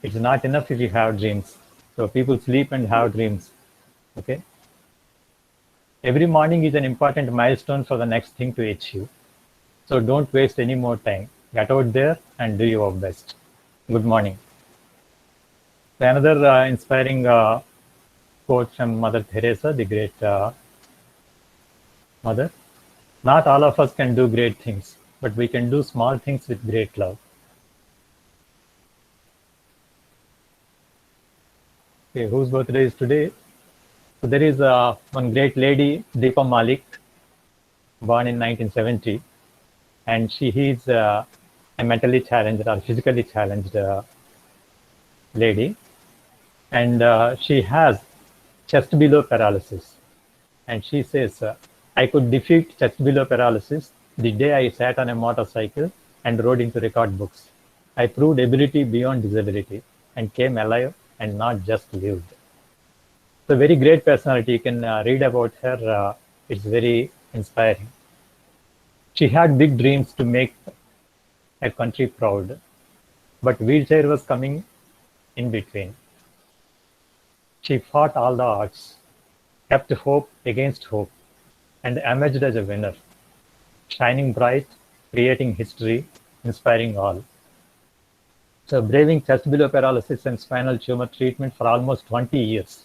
It's not enough if you have dreams. So people sleep and have dreams. Okay. Every morning is an important milestone for the next thing to achieve. So don't waste any more time. Get out there and do your best. Good morning. Another inspiring quote from Mother Teresa, the great mother. Not all of us can do great things, but we can do small things with great love. Okay, whose birthday is today? So there is one great lady, Deepa Malik, born in 1970, and she is a mentally challenged or physically challenged lady, and she has chest below paralysis. And she says, I could defeat chest below paralysis the day I sat on a motorcycle and rode into record books. I proved ability beyond disability and came alive and not just lived. So very great personality. You can read about her. It's very inspiring. She had big dreams to make a country proud, but wheelchair was coming in between. She fought all the odds, kept hope against hope, and emerged as a winner, shining bright, creating history, inspiring all. So braving chest below paralysis and spinal tumor treatment for almost 20 years.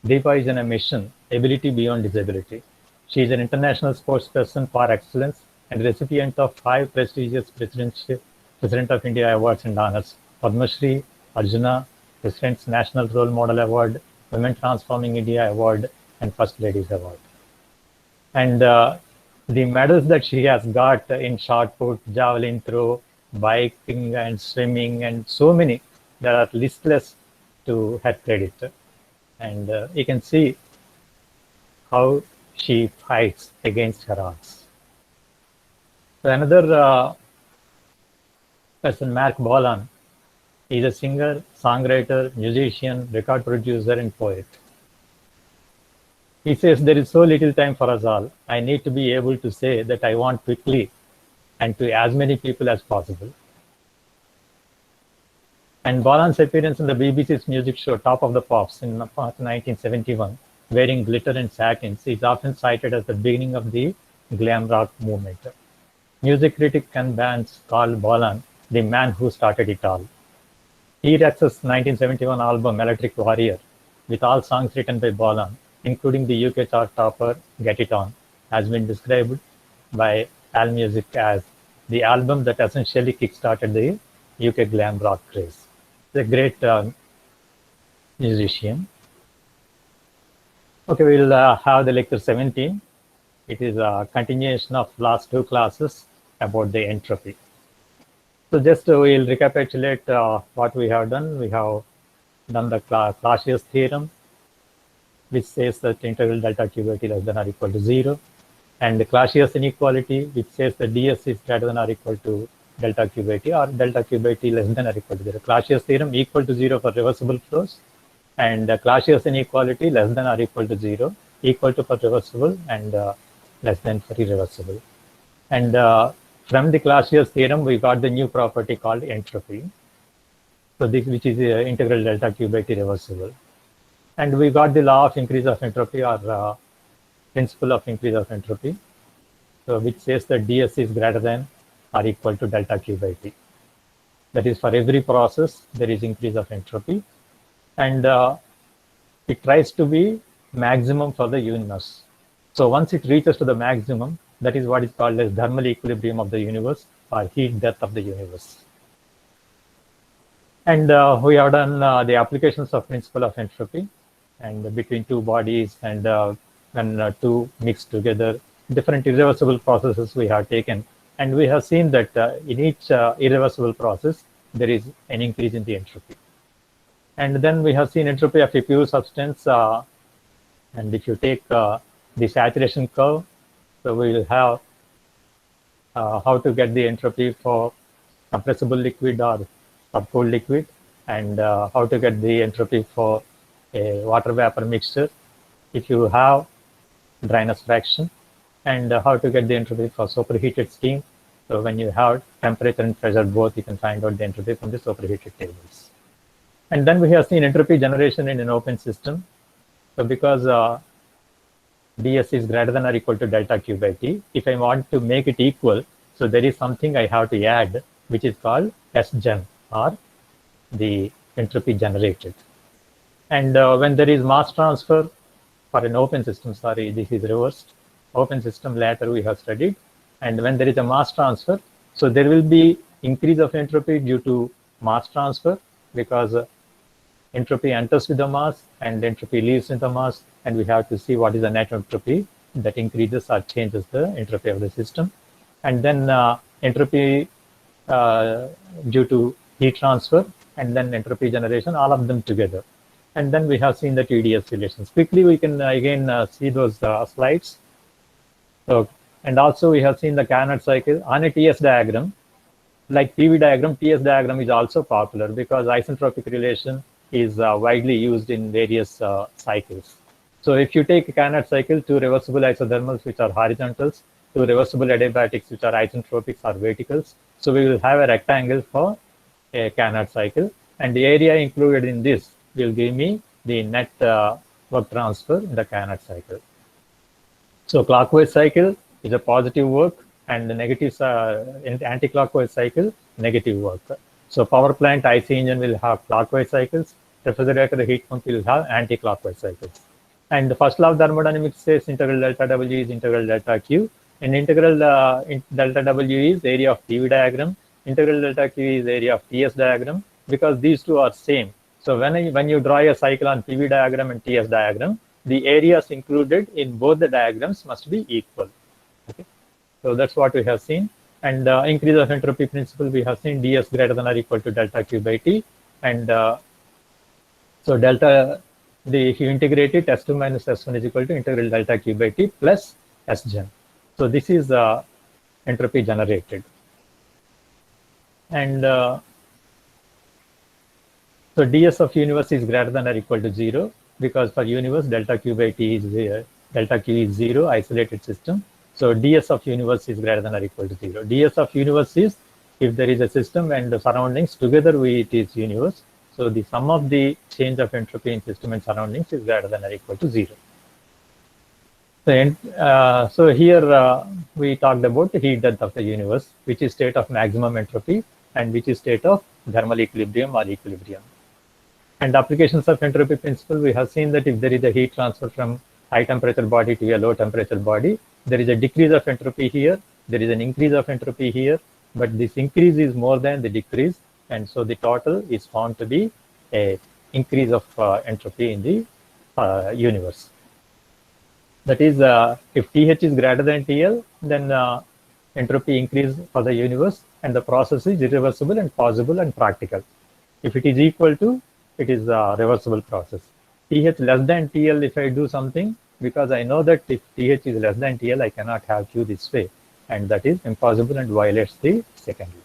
Deepa is on a mission, ability beyond disability. She is an international sportsperson par excellence and recipient of 5 prestigious President of India awards and honors: Padma Shri, Arjuna, President's National Role Model Award, Women Transforming India Award, and First Ladies Award. And the medals that she has got in shot put, javelin throw, biking and swimming, and so many, there are listless to her credit. And you can see how she fights against her odds. So another person, Mark Bolan, is a singer, songwriter, musician, record producer, and poet. He says, there is so little time for us all. I need to be able to say that I want quickly and to as many people as possible. And Bolan's appearance in the BBC's music show Top of the Pops in 1971, wearing glitter and satins, is often cited as the beginning of the glam rock movement. Music critic Ken Barnes called Bolan the man who started it all. T-Rex's 1971 album Electric Warrior, with all songs written by Bolan, including the UK chart topper Get It On, has been described by AllMusic as the album that essentially kickstarted the UK glam rock craze. He's a great musician. Okay, we'll have the lecture 17. It is a continuation of last 2 classes about the entropy. So just we'll recapitulate what we have done. We have done the Clausius theorem, which says that integral delta q by t less than or equal to 0, and the Clausius inequality, which says that ds is greater than or equal to delta q by t, or delta q by t less than or equal to 0. Clausius theorem equal to 0 for reversible flows, and Clausius inequality less than or equal to 0, equal to for reversible and less than for irreversible. And from the Clausius theorem, we got the new property called entropy. So this, which is integral delta q by t reversible. And we got the law of increase of entropy, or principle of increase of entropy, so which says that ds is greater than or equal to delta q by t. That is, for every process, there is increase of entropy. And it tries to be maximum for the universe. So once it reaches to the maximum, that is what is called as thermal equilibrium of the universe, or heat death of the universe. And we have done the applications of principle of entropy, and between 2 bodies, and when 2 mix together, different irreversible processes we have taken. And we have seen that in each irreversible process, there is an increase in the entropy. And then we have seen entropy of a pure substance. And if you take the saturation curve, so we will have how to get the entropy for compressible liquid or subcooled liquid, and how to get the entropy for a water vapor mixture if you have dryness fraction, and how to get the entropy for superheated steam. So when you have temperature and pressure both, you can find out the entropy from the superheated tables. And then we have seen entropy generation in an open system. So because ds is greater than or equal to delta Q by T, if I want to make it equal, so there is something I have to add, which is called SGen, or the entropy generated. And when there is mass transfer for an open system, sorry, this is reversed. Open system later we have studied. And when there is a mass transfer, so there will be increase of entropy due to mass transfer, because entropy enters with the mass and entropy leaves in the mass, and we have to see what is the net entropy that increases or changes the entropy of the system. And then entropy due to heat transfer, and then entropy generation, all of them together. And then we have seen the TDS relations. Quickly, we can again see those slides. So, and also we have seen the Carnot cycle on a TS diagram. Like PV diagram, TS diagram is also popular because isentropic relation is widely used in various cycles. So if you take a Carnot cycle, two reversible isothermals, which are horizontals, two reversible adiabatics, which are isentropics or verticals. So we will have a rectangle for a Carnot cycle, and the area included in this will give me the net work transfer in the Carnot cycle. So clockwise cycle is a positive work, and the negative anti-clockwise cycle, negative work. So power plant IC engine will have clockwise cycles. Refrigerator heat pump will have anti-clockwise cycles. And the first law of thermodynamics says integral delta W is integral delta Q. And integral delta W is area of PV diagram. Integral delta Q is area of TS diagram, because these two are same. So when you draw a cycle on PV diagram and TS diagram, the areas included in both the diagrams must be equal. Okay. So that's what we have seen. And increase of entropy principle, we have seen ds greater than or equal to delta Q by T. And so delta, if you integrate it, S2 minus S1 is equal to integral delta Q by T plus Sgen. So this is entropy generated. And so ds of universe is greater than or equal to 0, because for universe delta Q by T is delta Q is 0, isolated system. So ds of universe is greater than or equal to 0. ds of universe is if there is a system and the surroundings together, it is universe. So the sum of the change of entropy in system and surroundings is greater than or equal to 0. So here we talked about the heat depth of the universe, which is state of maximum entropy and which is state of thermal equilibrium or equilibrium. And applications of entropy principle, we have seen that if there is a heat transfer from high temperature body to a low temperature body, there is a decrease of entropy here, there is an increase of entropy here, but this increase is more than the decrease, and so the total is found to be a increase of entropy in the universe. That is, if TH is greater than TL, then entropy increase for the universe, and the process is irreversible and possible and practical. If it is equal to, it is a reversible process. TH less than TL, if I do something, because I know that if TH is less than TL, I cannot have Q this way, and that is impossible and violates the second law.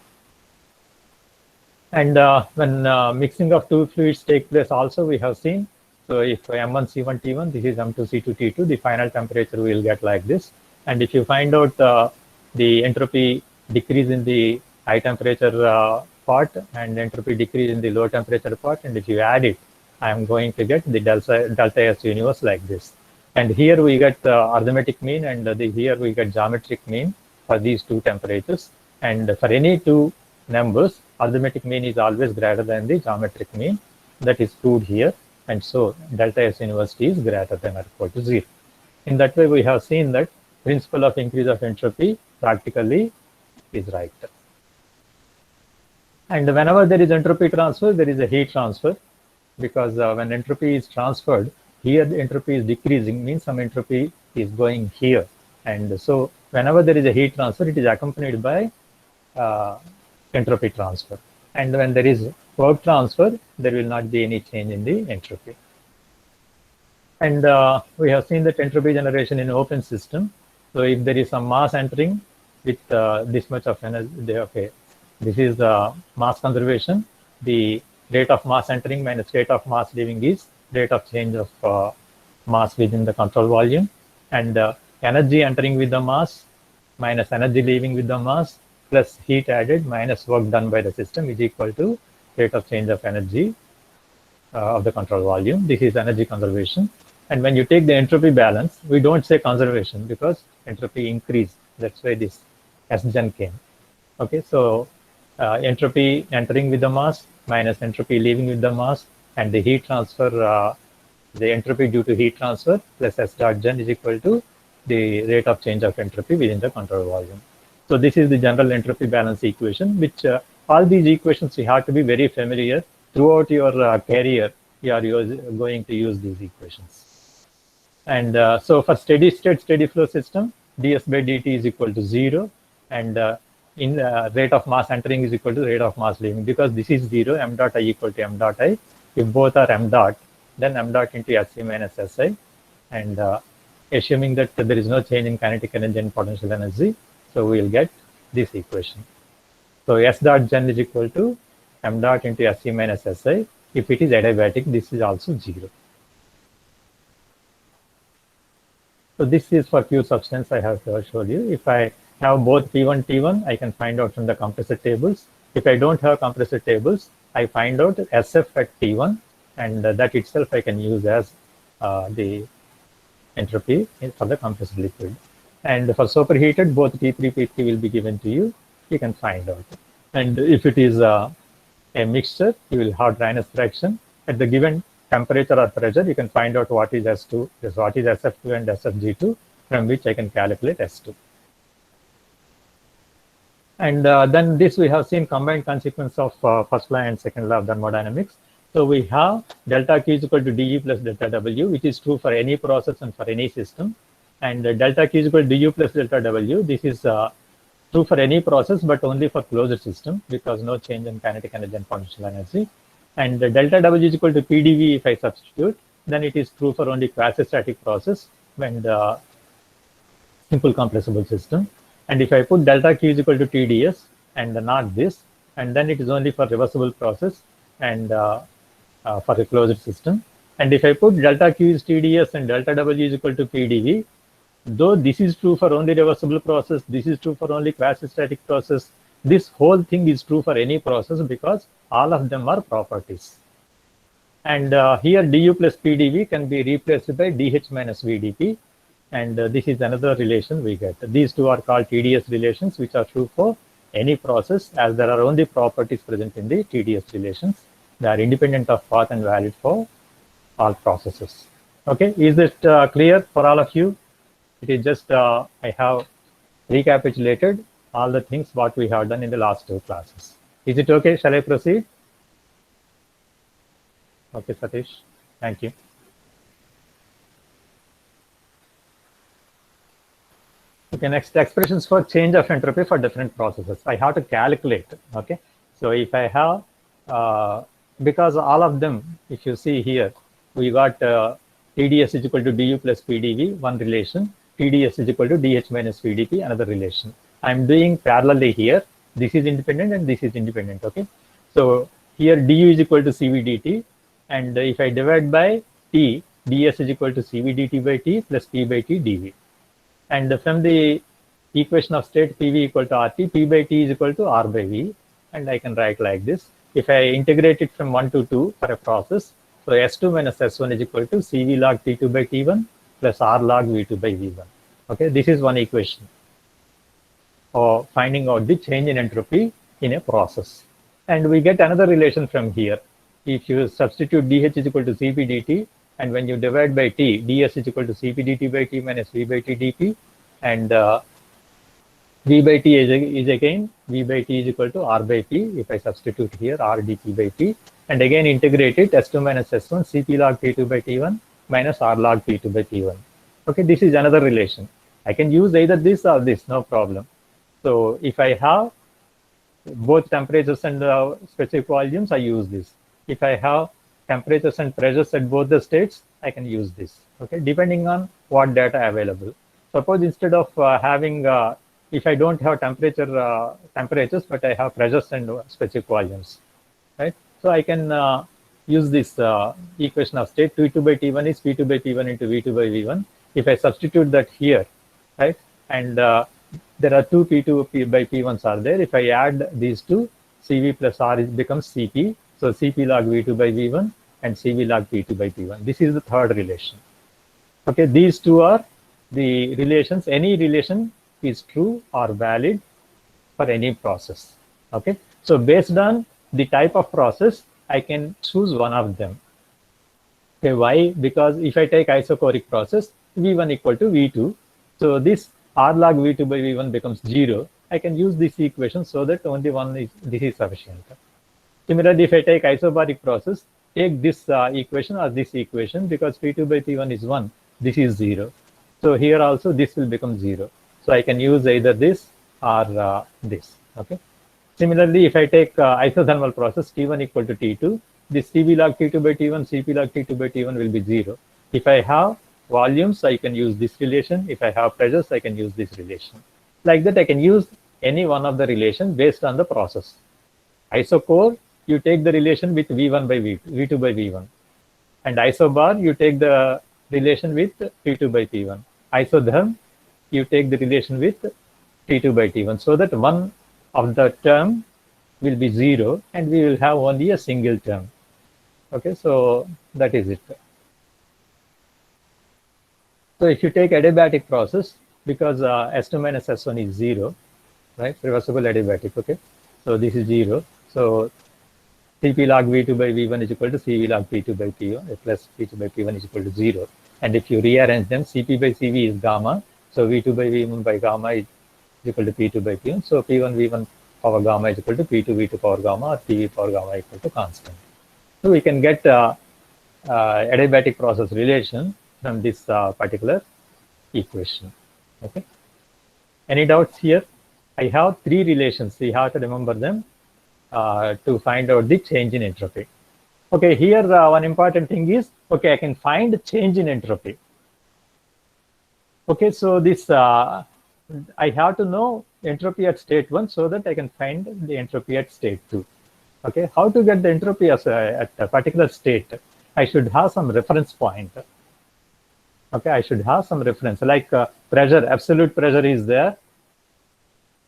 And when mixing of two fluids take place also, we have seen, so if M1 C1 T1, this is M2 C2 T2, the final temperature will get like this. And if you find out the entropy decrease in the high temperature part and entropy decrease in the low temperature part, and if you add it, I am going to get the delta S universe like this. And here we get arithmetic mean, and here we get geometric mean for these two temperatures. And for any two numbers, arithmetic mean is always greater than the geometric mean. That is proved here. And so delta S universe is greater than or equal to 0. In that way, we have seen that principle of increase of entropy practically is right. And whenever there is entropy transfer, there is a heat transfer, because when entropy is transferred, here the entropy is decreasing, means some entropy is going here. And so whenever there is a heat transfer, it is accompanied by entropy transfer. And when there is work transfer, there will not be any change in the entropy. And we have seen that entropy generation in open system. So if there is some mass entering with this much of energy, okay, this is the mass conservation. The rate of mass entering minus rate of mass leaving is rate of change of mass within the control volume. And energy entering with the mass minus energy leaving with the mass plus heat added minus work done by the system is equal to rate of change of energy of the control volume. This is energy conservation. And when you take the entropy balance, we don't say conservation because entropy increased. That's why this Sgen came. Okay, so entropy entering with the mass minus entropy leaving with the mass, and the heat transfer, the entropy due to heat transfer plus S dot gen is equal to the rate of change of entropy within the control volume. So this is the general entropy balance equation, which all these equations you have to be very familiar throughout your career. You are going to use these equations. And so for steady state, steady flow system, ds by dt is equal to 0, and in rate of mass entering is equal to rate of mass leaving. Because this is 0, m dot I equal to m dot I. If both are m dot, then m dot into SC minus SI. And assuming that there is no change in kinetic energy and potential energy, so we will get this equation. So S dot gen is equal to m dot into SC minus SI. If it is adiabatic, this is also 0. So this is for pure substance I have showed you. If I have both P1, T1, I can find out from the compressor tables. If I don't have compressor tables, I find out SF at T1, and that itself I can use as the entropy for the compressed liquid. And for superheated, both T3, P3 will be given to you. You can find out. And if it is a mixture, you will have dryness fraction. At the given temperature or pressure, you can find out what is S2, what is SF2 and SFG2, from which I can calculate S2. And then this we have seen combined consequence of first law and second law of thermodynamics. So we have delta Q is equal to dE plus delta W, which is true for any process and for any system. And delta Q is equal to du plus delta W. This is true for any process, but only for closed system, because no change in kinetic energy and potential energy. And delta W is equal to PdV if I substitute, then it is true for only quasi-static process when the simple compressible system. And if I put delta Q is equal to TdS and not this, and then it is only for reversible process and for a closed system. And if I put delta Q is TdS and delta W is equal to PdV, though this is true for only reversible process, this is true for only quasi-static process, this whole thing is true for any process because all of them are properties. And here du plus PdV can be replaced by dH minus VdP. And this is another relation we get. These two are called TdS relations, which are true for any process, as there are only properties present in the TdS relations. They are independent of path and valid for all processes. Okay, is it clear for all of you? It is just, I have recapitulated all the things what we have done in the last two classes. Is it okay? Shall I proceed? Okay, Satish, thank you. Okay, next, expressions for change of entropy for different processes. I have to calculate, okay? So if I have, because all of them, if you see here, we got TdS is equal to du plus PdV, one relation. TdS is equal to dH minus VdP, another relation. I'm doing parallelly here. This is independent and this is independent, okay? So here du is equal to CV dt, and if I divide by T, ds is equal to CV dt by T plus P by T dV. And from the equation of state PV equal to RT, P by T is equal to R by V, and I can write like this. If I integrate it from 1 to 2 for a process, so S2 minus S1 is equal to CV log T2 by T1 plus R log V2 by V1. Okay, this is one equation for finding out the change in entropy in a process. And we get another relation from here. If you substitute dH is equal to Cp dt, and when you divide by T, ds is equal to Cp dt by T minus V by T dP, and V by T is again V by T is equal to R by P. If I substitute here R dP by T, and again integrate it, S2 minus S1, Cp log T2 by T1 minus R log P2 by T1. Okay, this is another relation. I can use either this or this, no problem. So if I have both temperatures and specific volumes, I use this. If I have temperatures and pressures at both the states, I can use this, okay, depending on what data available. Suppose instead of having, if I don't have temperatures, but I have pressures and specific volumes, right? So I can use this equation of state. T2 by T1 is P2 by P1 into V2 by V1. If I substitute that here, right, and there are two P2 by P1s are there. If I add these two, CV plus R becomes CP. So Cp log V2 by V1 and Cv log P2 by P1. This is the third relation. Okay, these two are the relations. Any relation is true or valid for any process. Okay, so based on the type of process, I can choose one of them. Okay, why? Because if I take isochoric process, V1 equal to V2. So this R log V2 by V1 becomes 0. I can use this equation so that only this is sufficient. Similarly, if I take isobaric process, take this equation or this equation, because P2 by P1 is 1, this is 0. So here also this will become 0. So I can use either this or this. Okay. Similarly, if I take isothermal process, T1 equal to T2, this Cv log T2 by T1, Cp log T2 by T1 will be 0. If I have volumes, I can use this relation. If I have pressures, I can use this relation. Like that, I can use any one of the relation based on the process. Isochore, you take the relation with V1 by V2, V2 by V1. And isobar, you take the relation with P2 by P1. Isotherm, you take the relation with T2 by T1, so that one of the term will be 0 and we will have only a single term. Okay, so that is it. So if you take adiabatic process, because S2 minus S1 is 0, right? Reversible adiabatic, okay? So this is 0. So Cp log V2 by V1 is equal to Cv log P2 by P1 plus P2 by P1 is equal to 0. And if you rearrange them, Cp by Cv is gamma. So V2 by V1 by gamma is equal to P2 by P1. So P1 V1 power gamma is equal to P2 V2 power gamma, or PV power gamma equal to constant. So we can get adiabatic process relation from this particular equation. Okay. Any doubts here? I have three relations. We have to remember them to find out the change in entropy. Okay, here one important thing is, okay, I can find change in entropy. Okay, so this I have to know entropy at state 1 so that I can find the entropy at state 2. Okay, how to get the entropy at a particular state? I should have some reference point. Okay, I should have some reference, like pressure, absolute pressure is there.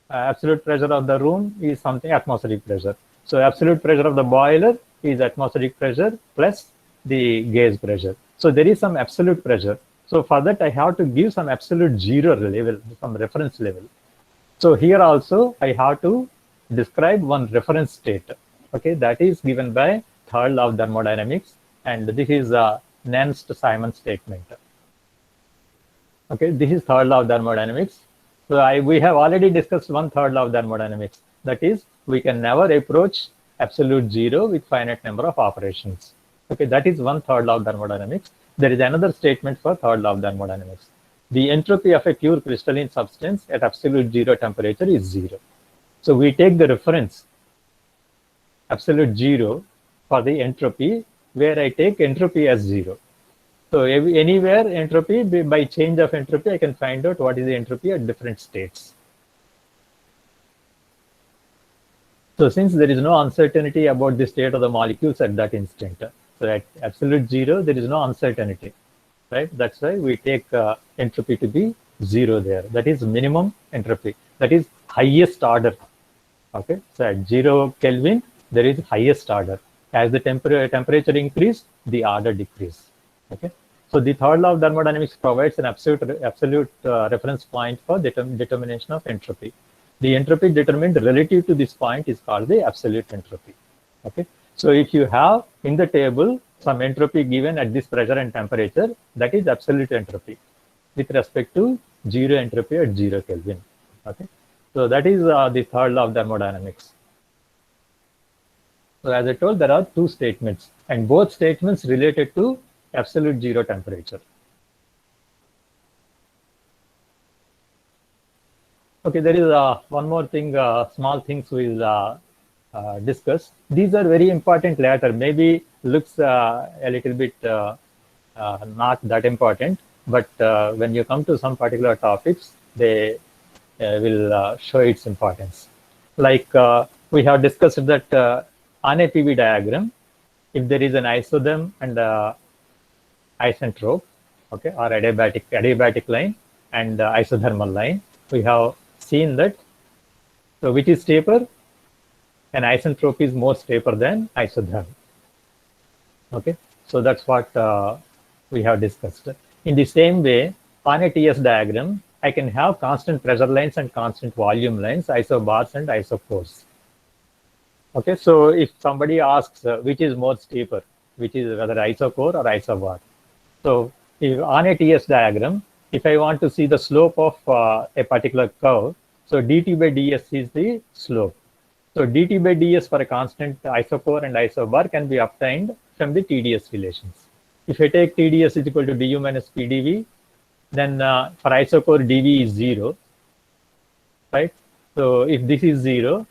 Absolute pressure of the room is something atmospheric pressure. So absolute pressure of the boiler is atmospheric pressure plus the gauge pressure. So there is some absolute pressure. So for that, I have to give some absolute zero level, some reference level. So here also, I have to describe one reference state. Okay, that is given by third law of thermodynamics. And this is Nernst-Simons statement. Okay, this is third law of thermodynamics. So we have already discussed one third law of thermodynamics. That is, we can never approach absolute zero with finite number of operations. Okay, that is one third law of thermodynamics. There is another statement for third law of thermodynamics. The entropy of a pure crystalline substance at absolute zero temperature is 0. So we take the reference absolute zero for the entropy, where I take entropy as 0. So anywhere entropy, by change of entropy, I can find out what is the entropy at different states. So since there is no uncertainty about the state of the molecules at that instant, so at absolute zero, there is no uncertainty, right? That's why we take entropy to be 0 there. That is minimum entropy. That is highest order. Okay, so at 0 Kelvin, there is highest order. As the temperature increase, the order decrease. Okay, so the third law of thermodynamics provides an absolute reference point for determination of entropy. The entropy determined relative to this point is called the absolute entropy. Okay, so if you have in the table some entropy given at this pressure and temperature, that is absolute entropy with respect to 0 entropy at 0 Kelvin. Okay, so that is the third law of thermodynamics. So as I told, there are two statements, and both statements related to absolute zero temperature. Okay, there is one more thing, small things we'll discuss. These are very important later, maybe looks a little bit not that important, but when you come to some particular topics, they will show its importance. Like we have discussed that on a PV diagram, if there is an isotherm and isentrope, okay, or adiabatic line and isothermal line, we have seen that. So which is taper? An isentrope is more taper than isotherm. Okay, so that's what we have discussed. In the same way, on a TS diagram, I can have constant pressure lines and constant volume lines, isobars and isochores. Okay, so if somebody asks which is more steeper, which is whether isochore or isobar. So if on a TS diagram, if I want to see the slope of a particular curve, so dt by ds is the slope. So dt by ds for a constant isochore and isobar can be obtained from the TDS relations. If I take TDS is equal to du minus pdv, then for isochore dv is 0, right? So if this is 0,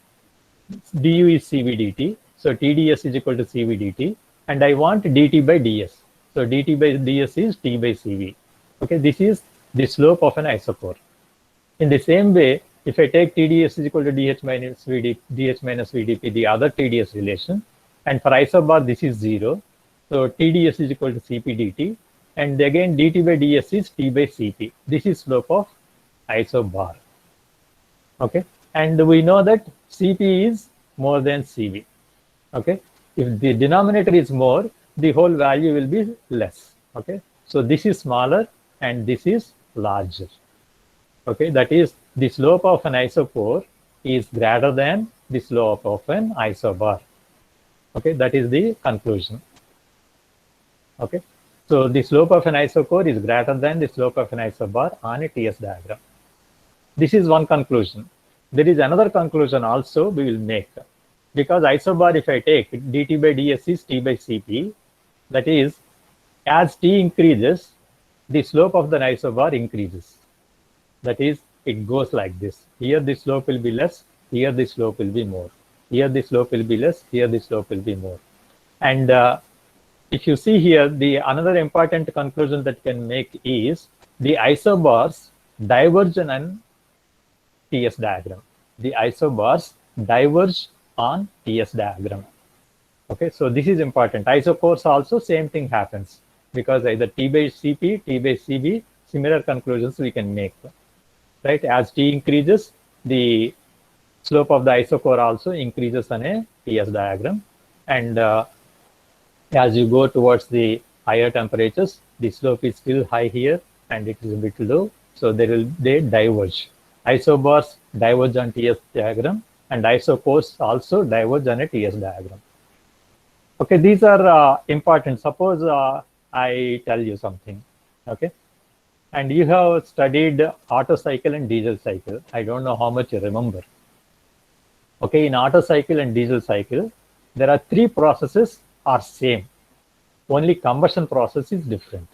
du is cv dt. So TDS is equal to cv dt. And I want dt by ds. So dt by ds is t by cv. Okay, this is the slope of an isochore. In the same way, if I take TDS is equal to dh minus vdp, the other TDS relation, and for isobar this is 0, so TDS is equal to Cp dt, and again dt by ds is t by Cp. This is slope of isobar. Okay, and we know that Cp is more than Cv. Okay, if the denominator is more, the whole value will be less. Okay, so this is smaller and this is larger. Okay, that is the slope of an isochore is greater than the slope of an isobar. Okay, that is the conclusion. Okay, so the slope of an isochore is greater than the slope of an isobar on a TS diagram. This is one conclusion. There is another conclusion also we will make. Because isobar, if I take dt by ds is t by Cp, that is, as t increases, the slope of the isobar increases. That is, it goes like this. Here the slope will be less, here the slope will be more. Here the slope will be less, here the slope will be more. And if you see here, the another important conclusion that can make is the isobars diverge on an TS diagram. The isobars diverge on TS diagram. Okay, so this is important. Isochores also same thing happens because either T by Cp, T by Cv, similar conclusions we can make. Right, as T increases, the slope of the isochore also increases on a TS diagram. And as you go towards the higher temperatures, the slope is still high here and it is a bit low. So they diverge. Isobars diverge on TS diagram and isochores also diverge on a TS diagram. Okay, these are important. Suppose I tell you something. Okay, and you have studied Otto cycle and diesel cycle. I don't know how much you remember. Okay, in Otto cycle and diesel cycle, there are three processes are same. Only combustion process is different.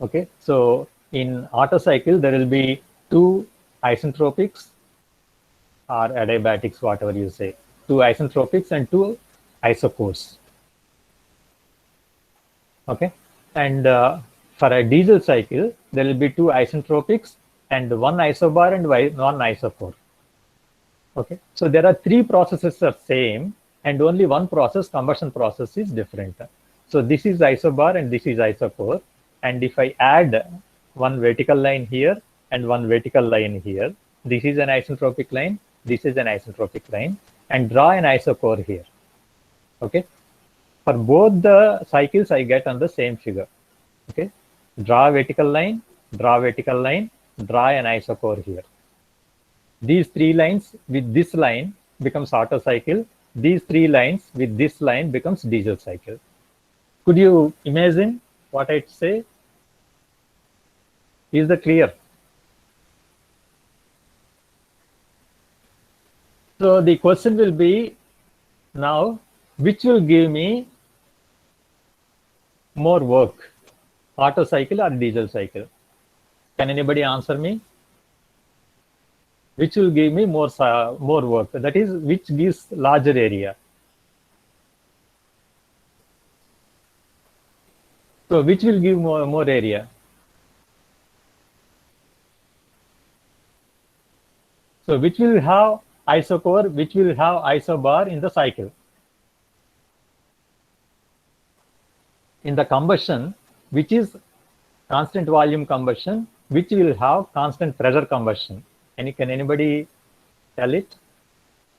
Okay, so in Otto cycle, there will be two isentropics or adiabatics, whatever you say, two isentropics and two isochores. Okay, and for a diesel cycle, there will be two isentropics and one isobar and one isochore. Okay, so there are three processes are same and only one process, combustion process, is different. So this is isobar and this is isochore. And if I add one vertical line here and one vertical line here, this is an isentropic line, this is an isentropic line, and draw an isochore here. Okay, for both the cycles I get on the same figure. Okay, draw a vertical line, draw a vertical line, draw an isochore here. These three lines with this line becomes Otto cycle. These three lines with this line becomes diesel cycle. Could you imagine what I'd say? Is that clear? So the question will be now, which will give me more work, Otto cycle or diesel cycle? Can anybody answer me? Which will give me more work? That is, which gives larger area? So which will give more area? So which will have isochore, which will have isobar in the cycle? In the combustion, which is constant volume combustion, which will have constant pressure combustion? Can anybody tell it?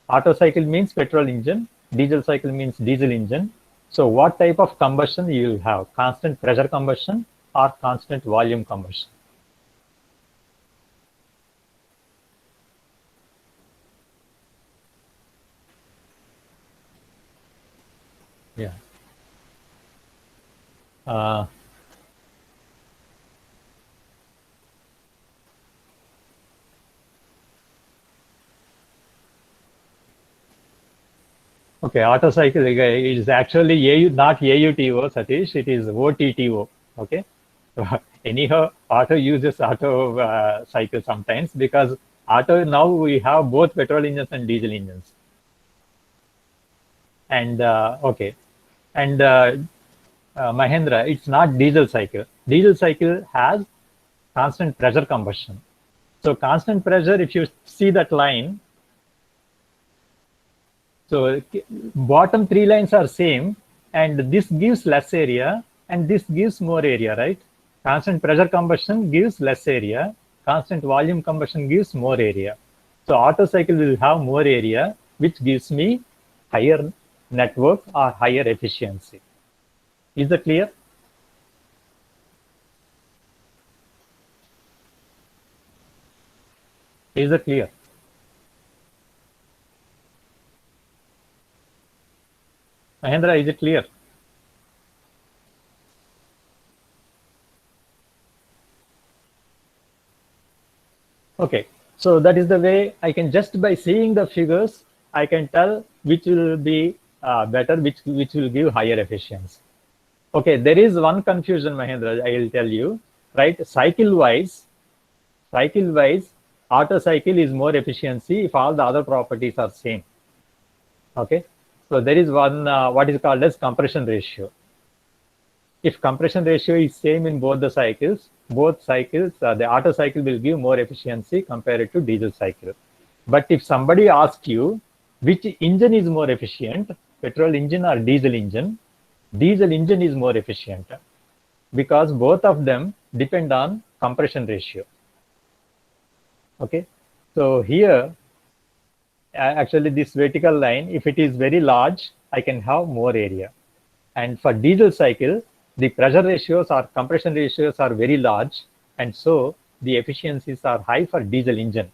Otto cycle means petrol engine, diesel cycle means diesel engine, So what type of combustion you will have? Constant pressure combustion or constant volume combustion? Yeah. Uh, okay, Otto cycle is actually not AUTO, Satish, it is OTTO. Okay. Anyhow, Otto uses Otto cycle sometimes because Otto now we have both petrol engines and diesel engines. And okay. And Mahendra, it's not diesel cycle. Diesel cycle has constant pressure combustion. So constant pressure, if you see that line, so bottom three lines are same, and this gives less area, and this gives more area, right? Constant pressure combustion gives less area. Constant volume combustion gives more area. So Otto cycle will have more area, which gives me higher network or higher efficiency. Is that clear? Is that clear? Mahendra, is it clear? Okay, so that is the way I can, just by seeing the figures, I can tell which will be better, which will give higher efficiency. Okay, there is one confusion, Mahendra, I will tell you, right? Cycle wise, Otto cycle is more efficiency if all the other properties are same. Okay, so there is one what is called as compression ratio. If compression ratio is same in both the cycles, the Otto cycle will give more efficiency compared to diesel cycle. But if somebody asks you which engine is more efficient, petrol engine or diesel engine is more efficient because both of them depend on compression ratio. Okay, so here actually this vertical line, if it is very large, I can have more area. And for diesel cycle, the pressure ratios or compression ratios are very large, and so the efficiencies are high for diesel engine.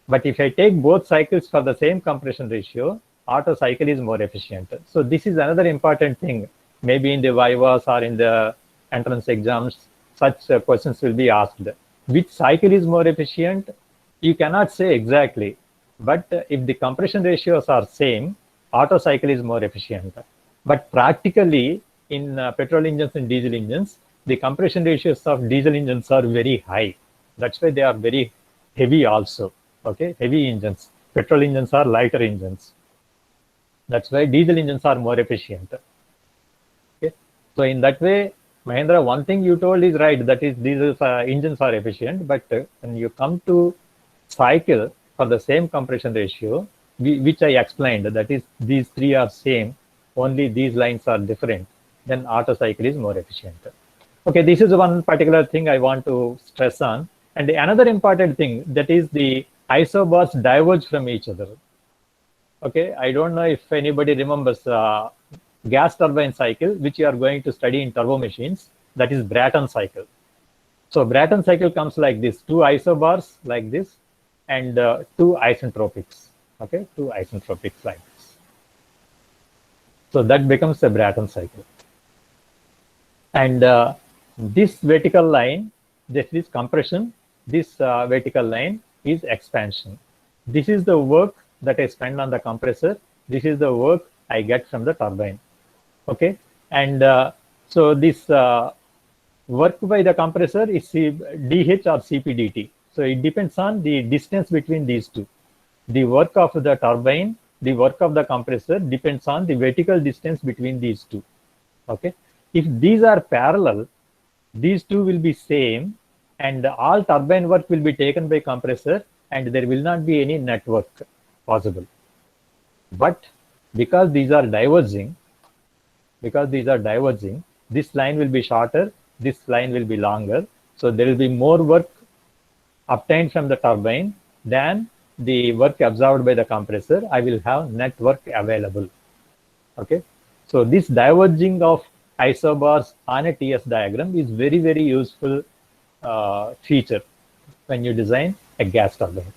But if I take both cycles for the same compression ratio, Otto cycle is more efficient. So this is another important thing. Maybe in the vivas or in the entrance exams, such questions will be asked. Which cycle is more efficient? You cannot say exactly. But if the compression ratios are same, Otto cycle is more efficient. But practically, in petrol engines and diesel engines, the compression ratios of diesel engines are very high. That's why they are very heavy also. Okay, heavy engines. Petrol engines are lighter engines. That's why diesel engines are more efficient. Okay, so in that way, Mahendra, one thing you told is right. That is, diesel engines are efficient. But when you come to cycle for the same compression ratio, which I explained, that is, these three are same, only these lines are different, then Otto cycle is more efficient. Okay, this is one particular thing I want to stress on. And another important thing, that is the isobars diverge from each other. Okay, I don't know if anybody remembers gas turbine cycle, which you are going to study in turbo machines, that is Brayton cycle. So Brayton cycle comes like this, two isobars like this, and two isentropics. Okay, two isentropics like this. So that becomes a Brayton cycle. And this vertical line, this is compression, this vertical line is expansion. This is the work that I spend on the compressor. This is the work I get from the turbine. Okay, and so this work by the compressor is DH or CPDT. So it depends on the distance between these two. The work of the turbine, the work of the compressor depends on the vertical distance between these two. Okay, if these are parallel, these two will be same, and all turbine work will be taken by compressor, and there will not be any net work possible. But because these are diverging, this line will be shorter, this line will be longer. So there will be more work obtained from the turbine than the work absorbed by the compressor. I will have net work available. Okay. So this diverging of isobars on a TS diagram is very, very useful feature when you design a gas turbine.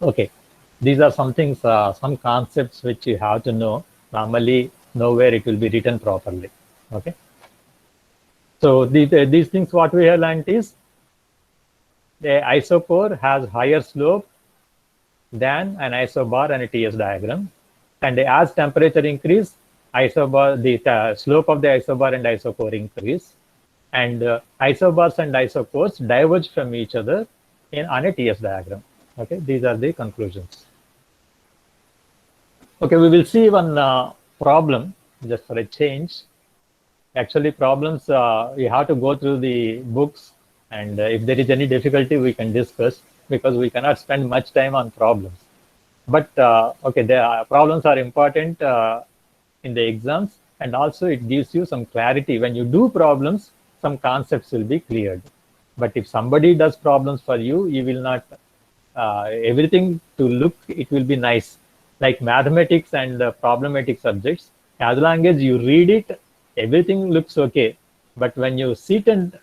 Okay, these are some things, some concepts which you have to know. Normally, nowhere it will be written properly. Okay. So these things what we have learned is the isochore has higher slope than an isobar and a TS diagram. And as temperature increase, isobar, the slope of the isobar and isochore increase. And isobars and isochores diverge from each other on a TS diagram. Okay, these are the conclusions. Okay, we will see one problem just for a change. Actually, problems, you have to go through the books, and if there is any difficulty, we can discuss, because we cannot spend much time on problems. But okay, the problems are important in the exams, and also it gives you some clarity. When you do problems, some concepts will be cleared. But if somebody does problems for you, you will not, everything to look, it will be nice. Like mathematics and problematic subjects, as long as you read it, everything looks okay. But when you sit and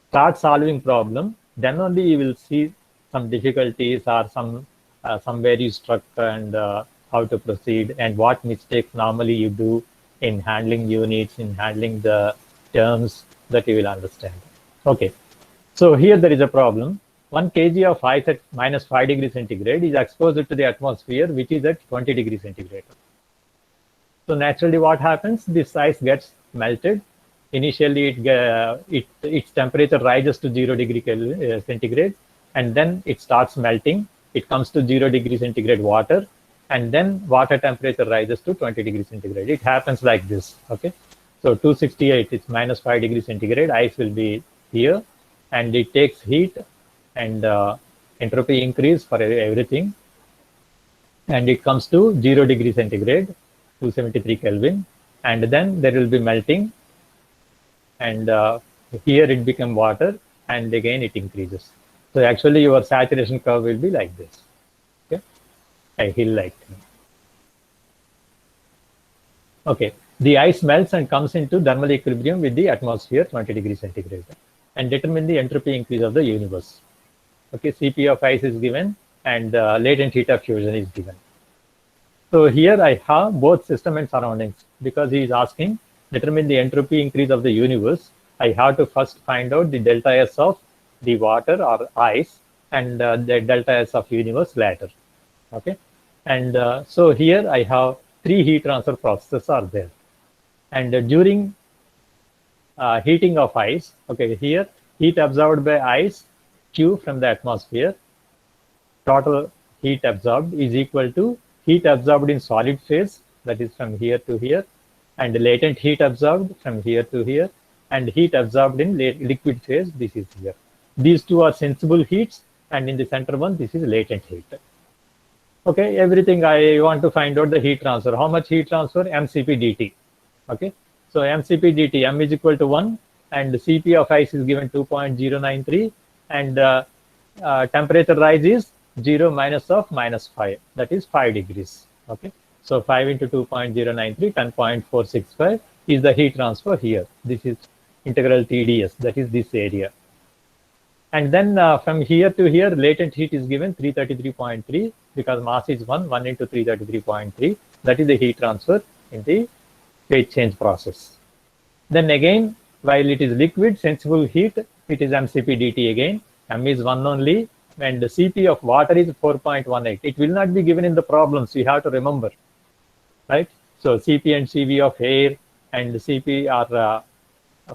start solving problem, then only you will see some difficulties or somewhere you struck, and how to proceed, and what mistakes normally you do in handling units, in handling the terms, that you will understand. Okay, so here there is a problem. 1 kg of ice at minus 5 degrees centigrade is exposed to the atmosphere, which is at 20 degrees centigrade. So naturally what happens, this ice gets melted. Initially its temperature rises to 0 degree centigrade, and then it starts melting. It comes to 0 degree centigrade water, and then water temperature rises to 20 degrees centigrade. It happens like this. Okay, so 268, it's minus 5 degrees centigrade, ice will be here, and it takes heat, and entropy increase for everything, and it comes to 0 degree centigrade, 273 Kelvin, and then there will be melting, and here it becomes water, and again it increases. So actually your saturation curve will be like this. Okay, a hill like. Okay, the ice melts and comes into thermal equilibrium with the atmosphere, 20 degrees centigrade, and determine the entropy increase of the universe. Okay, Cp of ice is given, and latent heat of fusion is given. So here I have both system and surroundings, because he is asking determine the entropy increase of the universe. I have to first find out the delta S of the water or ice, and the delta S of universe later. Okay, and so here I have 3 heat transfer processes are there, and during heating of ice, okay, here heat absorbed by ice Q from the atmosphere, total heat absorbed is equal to heat absorbed in solid phase, that is from here to here, and latent heat absorbed from here to here, and heat absorbed in liquid phase, this is here. These two are sensible heats, and in the center one, this is latent heat. Okay, everything I want to find out the heat transfer. How much heat transfer? mCp dt. Okay, so mCp dt, m is equal to 1, and Cp of ice is given 2.093, and temperature rise is 0 minus of minus 5, that is 5 degrees. Okay, so 5 into 2.093, 10.465 is the heat transfer here. This is integral TdS, that is this area. And then from here to here, latent heat is given 333.3, because mass is 1 into 333.3. That is the heat transfer in the phase change process. Then again, while it is liquid, sensible heat, it is mCp dt again. M is 1 only, and the Cp of water is 4.18. It will not be given in the problems, you have to remember, right? So Cp and Cv of air and Cp are,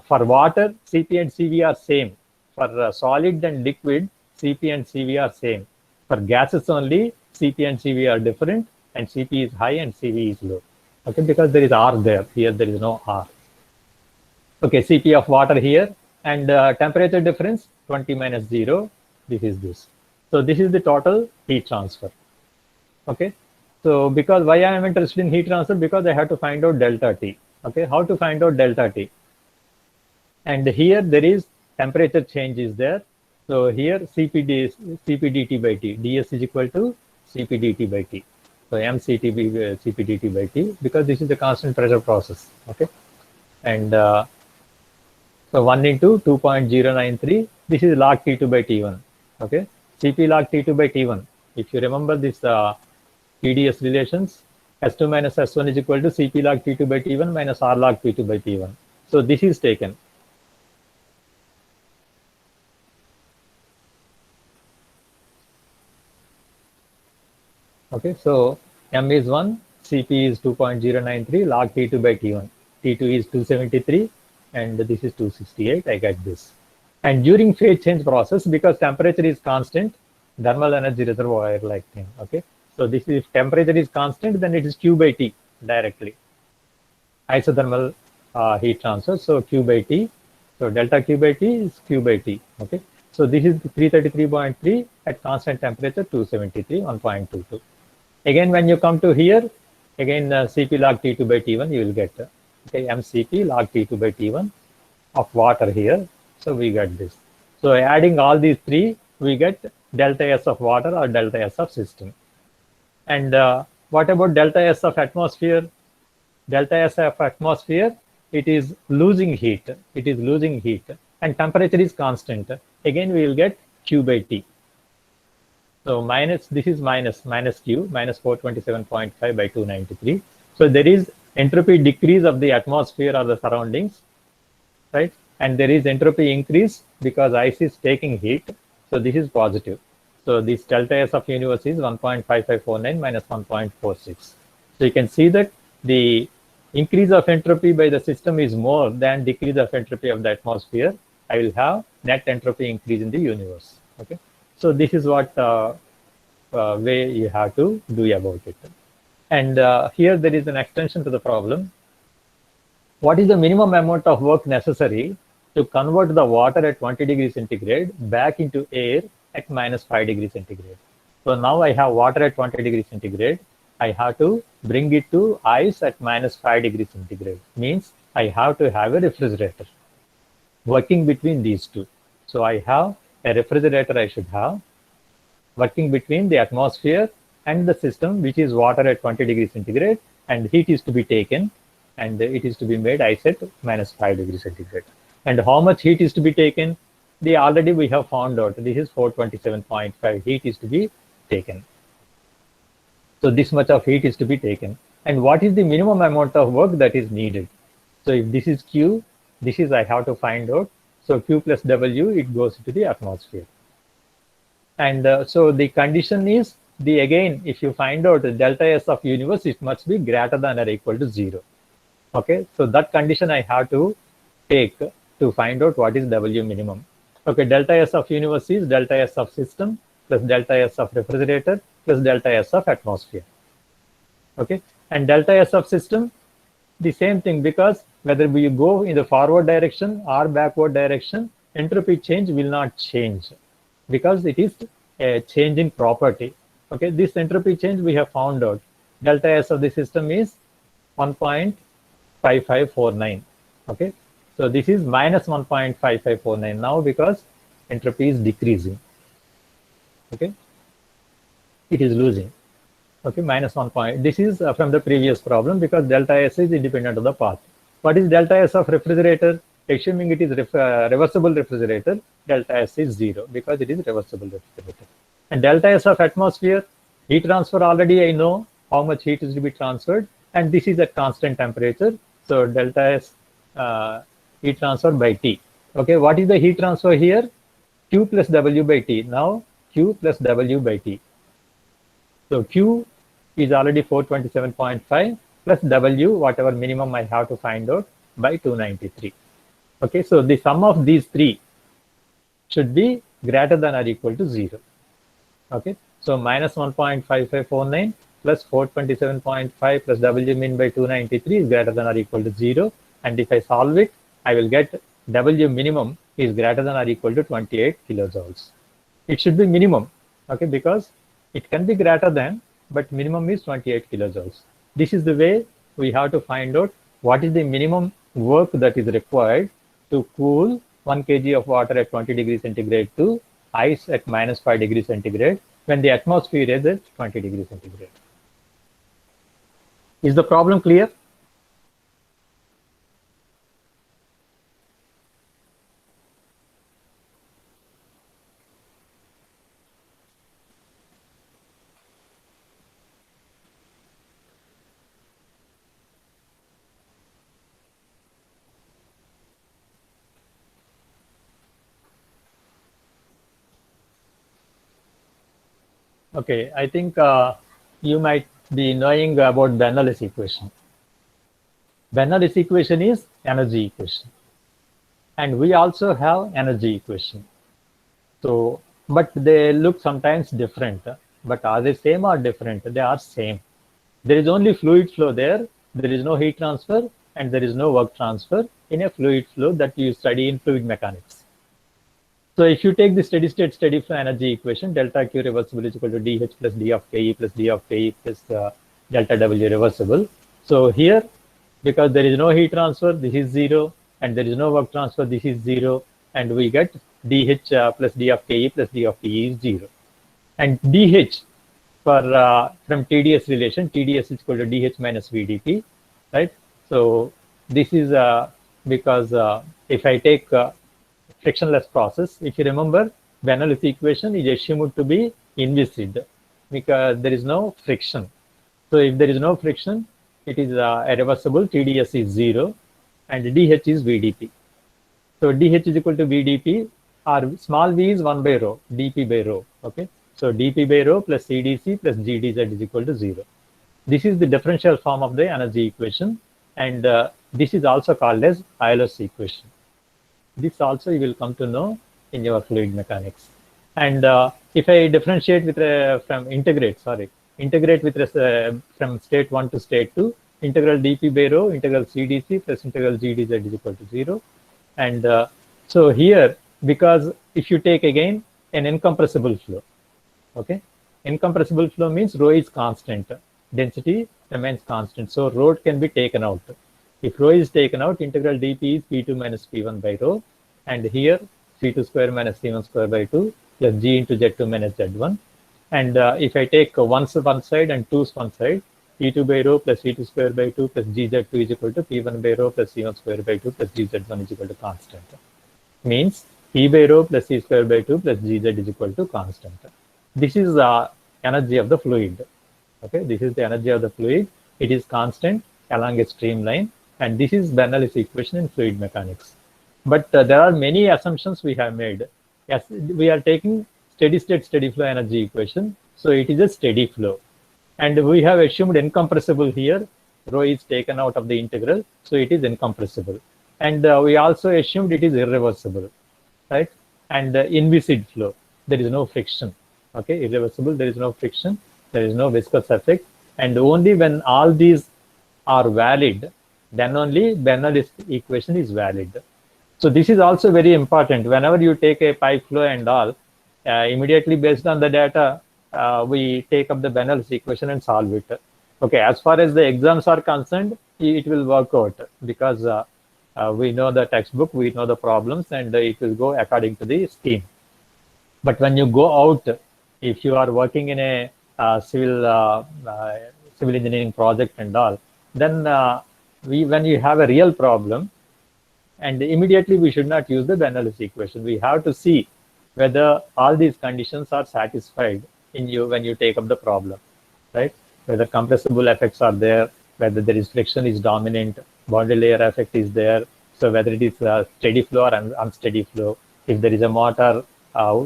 for water, Cp and Cv are same. For solid and liquid, Cp and Cv are same. For gases only, Cp and Cv are different, and Cp is high and Cv is low. Okay, because there is R there. Here there is no R. Okay, Cp of water here, and temperature difference 20 minus 0. This is this. So this is the total heat transfer. Okay, so because why I am interested in heat transfer? Because I have to find out delta T. Okay, how to find out delta T? And here there is temperature change is there. So here Cp dt by T, ds is equal to Cp dt by T. So mCT CpdT by T, because this is the constant pressure process. Okay, and so 1 into 2.093, this is log T2 by T1. Okay, Cp log T2 by T1. If you remember this TDS relations, S2 minus S1 is equal to Cp log T2 by T1 minus R log T2 by T1. So this is taken. Okay, so M is 1, Cp is 2.093, log T2 by T1. T2 is 273, and this is 268. I get this. And during phase change process, because temperature is constant, thermal energy reservoir like thing. Okay, so this is, if temperature is constant, then it is Q by T directly. Isothermal heat transfer, so Q by T. So delta Q by T is Q by T. Okay, so this is 333.3 at constant temperature, 273, 1.22. Again, when you come to here, again Cp log T2 by T1, you will get okay, mCp log T2 by T1 of water here. So we get this. So adding all these three, we get delta S of water or delta S of system. And what about delta S of atmosphere? Delta S of atmosphere, it is losing heat. It is losing heat, and temperature is constant. Again, we will get Q by T. So minus, this is minus Q, minus 427.5 by 293. So there is entropy decrease of the atmosphere or the surroundings, right? And there is entropy increase because ice is taking heat. So this is positive. So this delta S of universe is 1.5549 minus 1.46. So you can see that the increase of entropy by the system is more than decrease of entropy of the atmosphere. I will have net entropy increase in the universe. Okay. So this is what way you have to do about it. And here there is an extension to the problem. What is the minimum amount of work necessary to convert the water at 20 degrees centigrade back into air at minus 5 degrees centigrade? So now I have water at 20 degrees centigrade. I have to bring it to ice at minus 5 degrees centigrade. Means I have to have a refrigerator working between these two. So I have a refrigerator I should have working between the atmosphere and the system, which is water at 20 degrees centigrade, and heat is to be taken, and it is to be made ice at minus 5 degrees centigrade. And how much heat is to be taken? Already we have found out. This is 427.5 heat is to be taken. So this much of heat is to be taken. And what is the minimum amount of work that is needed? So if this is Q, this is I have to find out. So Q plus W, it goes into the atmosphere. And so the condition is, again, if you find out delta S of universe, it must be greater than or equal to 0. Okay, so that condition I have to take to find out what is W minimum. Okay, delta S of universe is delta S of system plus delta S of refrigerator plus delta S of atmosphere. Okay, and delta S of system, the same thing, because whether we go in the forward direction or backward direction, entropy change will not change because it is a change in property. Okay, this entropy change we have found out. Delta S of the system is 1.5549. Okay, so this is minus 1.5549 now because entropy is decreasing. Okay, it is losing. Okay, minus 1 point. This is from the previous problem because delta S is independent of the path. What is delta S of refrigerator? Assuming it is reversible refrigerator, delta S is 0 because it is reversible refrigerator. And delta S of atmosphere, heat transfer, already I know how much heat is to be transferred, and this is at constant temperature. So delta S heat transfer by T. Okay, what is the heat transfer here? Q plus W by T. Now Q plus W by T. So Q is already 427.5 plus W, whatever minimum I have to find out, by 293. Okay, so the sum of these three should be greater than or equal to 0. Okay, so minus 1.5549 plus 427.5 plus W min by 293 is greater than or equal to 0. And if I solve it, I will get W minimum is greater than or equal to 28 kilojoules. It should be minimum, okay, because it can be greater than, but minimum is 28 kilojoules. This is the way we have to find out what is the minimum work that is required to cool 1 kg of water at 20 degrees centigrade to ice at minus 5 degrees centigrade when the atmosphere is at 20 degrees centigrade. Is the problem clear? Okay, I think you might be knowing about Bernoulli's equation. Bernoulli's equation is energy equation. And we also have energy equation. So, but they look sometimes different. But are they same or different? They are same. There is only fluid flow there. There is no heat transfer and there is no work transfer in a fluid flow that you study in fluid mechanics. So if you take the steady state steady flow energy equation, delta Q reversible is equal to dH plus d of Ke plus d of Ke plus delta W reversible. So here, because there is no heat transfer, this is 0, and there is no work transfer, this is 0, and we get dH plus d of Ke plus d of Pe is 0. And dH for from TdS relation, TdS is equal to dH minus VdP, right? So this is because if I take frictionless process, if you remember, Bernoulli's equation is assumed to be inviscid because there is no friction. So if there is no friction, it is irreversible. TdS is 0 and dH is VdP. So dH is equal to VdP, or small v is 1 by rho, dP by rho. Okay. So dP by rho plus CdC plus GdZ is equal to 0. This is the differential form of the energy equation, and this is also called as Euler's equation. This also you will come to know in your fluid mechanics. And if I differentiate with integrate with from state 1 to state 2, integral dP by rho, integral CdC plus integral GdZ is equal to 0. And so here, because if you take again an incompressible flow, okay, incompressible flow means rho is constant, density remains constant, so rho can be taken out. If rho is taken out, integral dP is P2 minus P1 by rho, and here C2 square minus C1 square by 2 plus G into Z2 minus Z1. And if I take 1's one side and 2's one side, P2 by rho plus C2 square by 2 plus GZ2 is equal to P1 by rho plus C1 square by 2 plus GZ1 is equal to constant. Means P by rho plus C square by 2 plus GZ is equal to constant. This is the energy of the fluid. Okay, this is the energy of the fluid. It is constant along a streamline, and this is Bernoulli's equation in fluid mechanics. But there are many assumptions we have made. Yes, we are taking steady state steady flow energy equation, so it is a steady flow, and we have assumed incompressible here. Rho is taken out of the integral, so it is incompressible, and we also assumed it is irreversible, right? And inviscid flow, there is no friction. Okay, irreversible, there is no friction, there is no viscous effect, and only when all these are valid, then only Bernoulli's equation is valid. So this is also very important. Whenever you take a pipe flow and all, immediately based on the data, we take up the Bernoulli's equation and solve it. Okay, as far as the exams are concerned, it will work out because we know the textbook, we know the problems, and it will go according to the scheme. But when you go out, if you are working in a civil engineering project and all, then when you have a real problem, and immediately we should not use the Bernoulli's equation. We have to see whether all these conditions are satisfied in you when you take up the problem, right? Whether compressible effects are there, whether there is friction is dominant, boundary layer effect is there. So whether it is a steady flow or unsteady flow, if there is a motor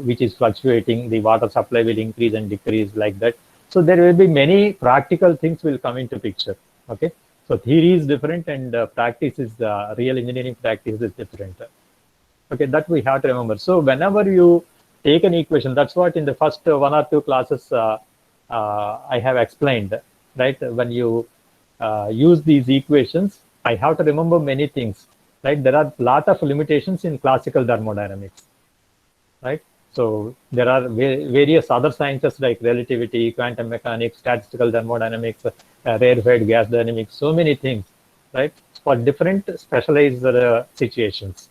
which is fluctuating, the water supply will increase and decrease like that. So there will be many practical things will come into picture. Okay, so theory is different and practice is real engineering practice is different. Okay, that we have to remember. So whenever you take an equation, that's what in the first 1 or 2 classes I have explained, right? When you use these equations, I have to remember many things, right? There are a lot of limitations in classical thermodynamics, right? So there are various other sciences like relativity, quantum mechanics, statistical thermodynamics, rarefied gas dynamics, so many things, right? For different specialized situations.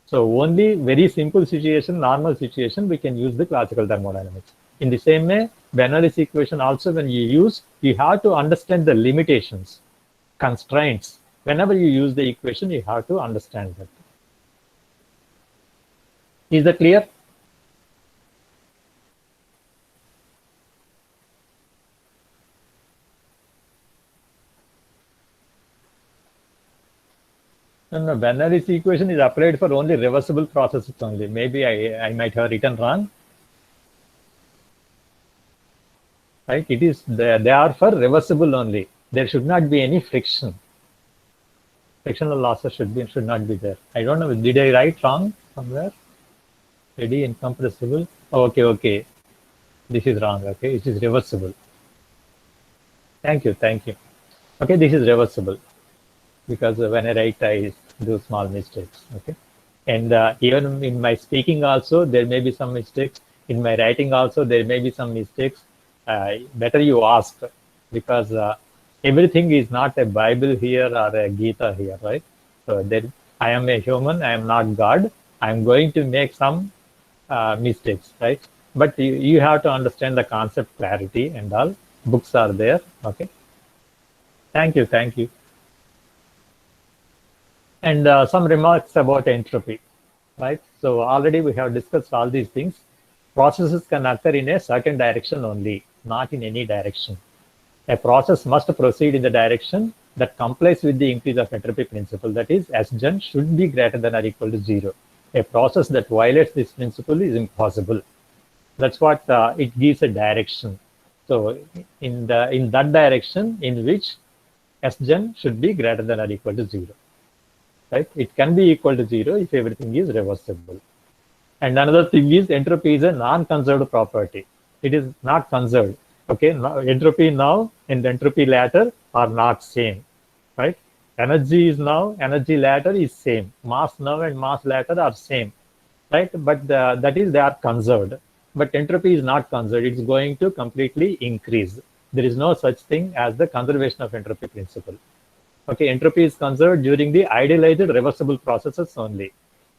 So only very simple situation, normal situation, we can use the classical thermodynamics. In the same way, Bernoulli's equation also, when you use, you have to understand the limitations, constraints. Whenever you use the equation, you have to understand that. Is that clear? No, Bernoulli's equation is applied for only reversible processes only. Maybe I might have written wrong. Right? It is they are for reversible only. There should not be any friction. Frictional losses should not be there. I don't know. Did I write wrong somewhere? Ready incompressible. Oh, okay. This is wrong. Okay, it is reversible. Thank you. Okay, this is reversible, because when I write, I do small mistakes. Okay, and even in my speaking also, there may be some mistakes. In my writing also, there may be some mistakes. Better you ask, because everything is not a Bible here or a Gita here, right? So then I am a human. I am not God. I am going to make some mistakes, right? But you have to understand the concept clarity and all. Books are there. Okay. Thank you. And some remarks about entropy, right? So already we have discussed all these things. Processes can occur in a certain direction only, not in any direction. A process must proceed in the direction that complies with the increase of entropy principle. That is, Sgen should be greater than or equal to 0. A process that violates this principle is impossible. That's what it gives a direction. So in that direction in which Sgen should be greater than or equal to 0. Right? It can be equal to 0 if everything is reversible. And another thing is, entropy is a non-conserved property. It is not conserved. Okay, now, entropy now and entropy later are not same. Right? Energy is now, energy later is same. Mass now and mass later are same. Right? But that is, they are conserved. But entropy is not conserved. It's going to completely increase. There is no such thing as the conservation of entropy principle. Okay, entropy is conserved during the idealized reversible processes only.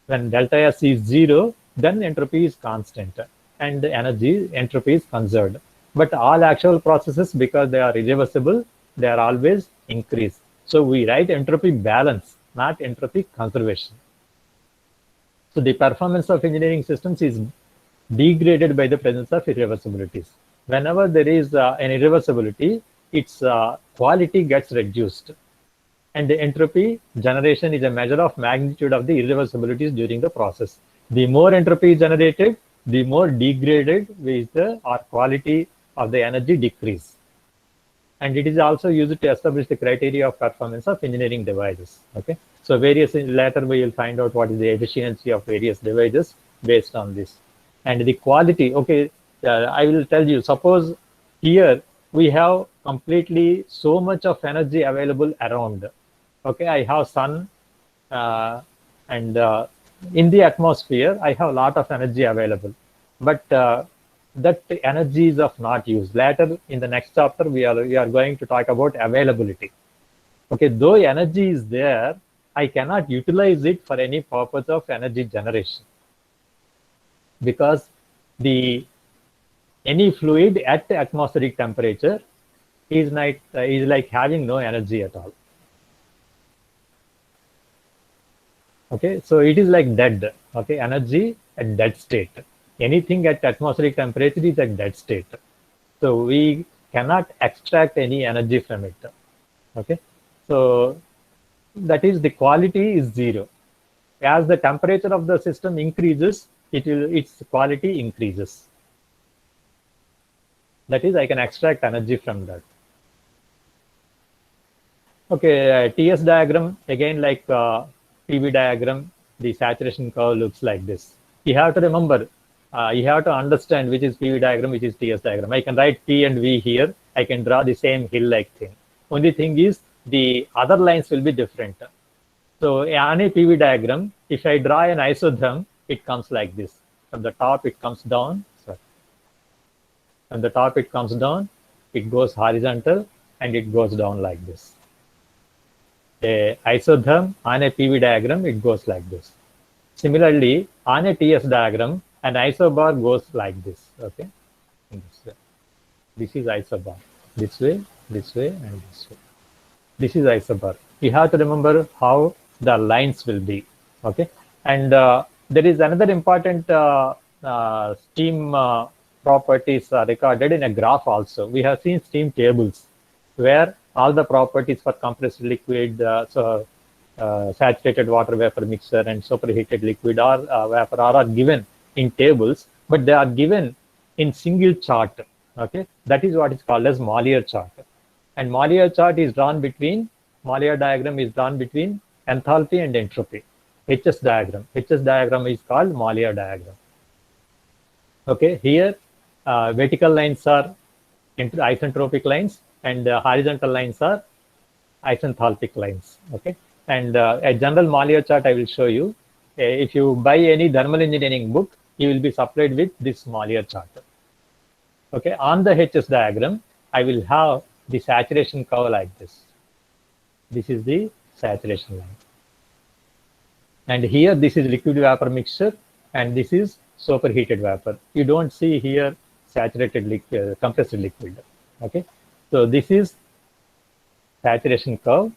When delta S is 0, then entropy is constant and entropy is conserved. But all actual processes, because they are irreversible, they are always increased. So we write entropy balance, not entropy conservation. So the performance of engineering systems is degraded by the presence of irreversibilities. Whenever there is an irreversibility, its quality gets reduced. And the entropy generation is a measure of magnitude of the irreversibilities during the process. The more entropy is generated, the more degraded is the quality of the energy decrease. And it is also used to establish the criteria of performance of engineering devices. Okay, so later we will find out what is the efficiency of various devices based on this. And the quality, okay, I will tell you, suppose here we have completely so much of energy available around. Okay, I have sun and in the atmosphere, I have a lot of energy available. But that energy is of not use. Later in the next chapter, we are going to talk about availability. Okay, though energy is there, I cannot utilize it for any purpose of energy generation, because any fluid at atmospheric temperature is like having no energy at all. Okay, so it is like dead. Okay, energy at dead state. Anything at atmospheric temperature is at dead state. So we cannot extract any energy from it. Okay, so that is, the quality is 0. As the temperature of the system increases, its quality increases. That is, I can extract energy from that. Okay, TS diagram, again, like PV diagram, the saturation curve looks like this. You have to remember, you have to understand which is PV diagram, which is TS diagram. I can write P and V here. I can draw the same hill-like thing. Only thing is, the other lines will be different. So on a PV diagram, if I draw an isotherm, it comes like this. From the top, it comes down. Sorry. From the top, it comes down. It goes horizontal, and it goes down like this. A isotherm on a PV diagram, it goes like this. Similarly, on a TS diagram, an isobar goes like this. Okay. in this way. This is isobar. This way, and this way. This is isobar. You have to remember how the lines will be. Okay, and there is another important steam properties recorded in a graph also. We have seen steam tables where all the properties for compressed liquid, saturated water vapor mixture and superheated liquid or vapor are given in tables, but they are given in single chart. Okay, that is what is called as Mollier chart. And Mollier chart is drawn between, Mollier diagram is drawn between enthalpy and entropy. HS diagram. HS diagram is called Mollier diagram. Okay, here vertical lines are isentropic lines and horizontal lines are isenthalpic lines. Okay, and a general Mollier chart I will show you. If you buy any thermal engineering book, you will be supplied with this Mollier chart. Okay, on the HS diagram, I will have the saturation curve like this. This is the saturation line. And here, this is liquid vapor mixture, and this is superheated vapor. You don't see here saturated liquid, compressed liquid. Okay, so this is saturation curve,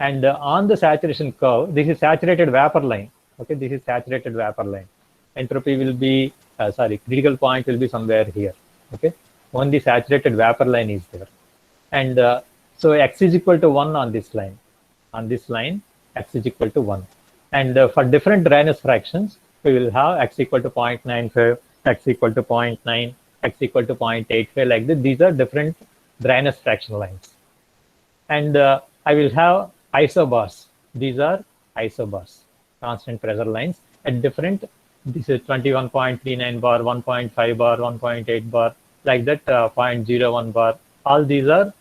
and on the saturation curve, this is saturated vapor line. Okay, this is saturated vapor line. Entropy will be, critical point will be somewhere here. Okay, only saturated vapor line is there. And so x is equal to 1 on this line. On this line, x is equal to 1. And for different dryness fractions, we will have x equal to 0.95, x equal to 0.9, x equal to 0.85, like this. These are different dryness fraction lines. And I will have isobars. These are isobars, constant pressure lines at different, this is 21.39 bar, 1.5 bar, 1.8 bar, like that, 0.01 bar. All these are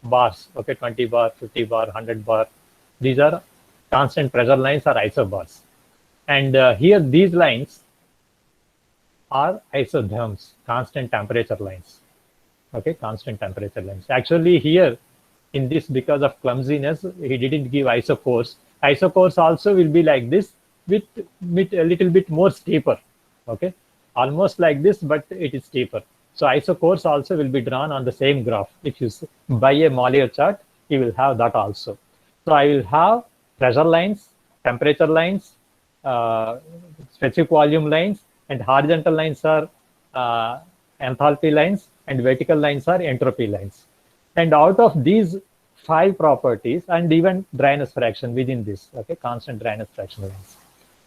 bars, okay, 20 bar, 50 bar, 100 bar. These are constant pressure lines or isobars. And here these lines are isotherms, constant temperature lines. Okay, constant temperature lines. Actually here in this, because of clumsiness, he didn't give isochores. Isochores also will be like this with a little bit more steeper. Okay, almost like this, but it is steeper. So isochores also will be drawn on the same graph. If you buy a Mollier chart, you will have that also. So I will have pressure lines, temperature lines, specific volume lines, and horizontal lines are enthalpy lines, and vertical lines are entropy lines. And out of these 5 properties, and even dryness fraction within this, okay, constant dryness fraction lines.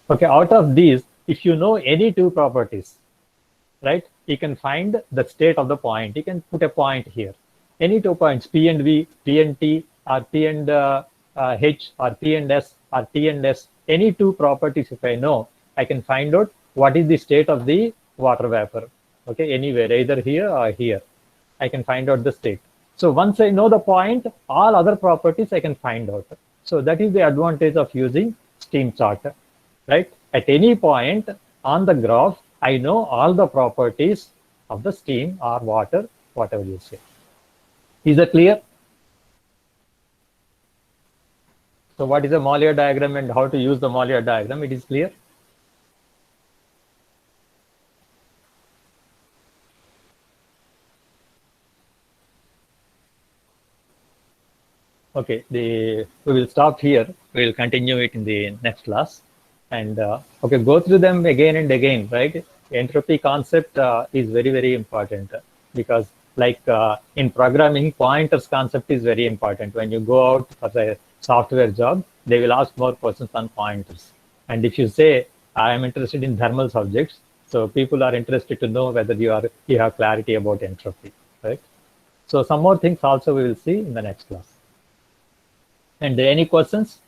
Okay, out of these, if you know any 2 properties, right, you can find the state of the point. You can put a point here. Any 2 points, P and V, P and T, or P and H, or P and S, or T and S, any 2 properties, if I know, I can find out what is the state of the water vapor. Okay, anywhere, either here or here, I can find out the state. So once I know the point, all other properties I can find out. So that is the advantage of using steam chart, right? At any point on the graph, I know all the properties of the steam or water, whatever you say. Is that clear? So what is a Mollier diagram and how to use the Mollier diagram? It is clear. Okay, we will stop here. We will continue it in the next class. And okay, go through them again and again, right? Entropy concept is very, very important because like in programming, pointers concept is very important. When you go out for a software job, they will ask more questions on pointers. And if you say, I am interested in thermal subjects, so people are interested to know whether you have clarity about entropy, right? So some more things also we will see in the next class. And any questions?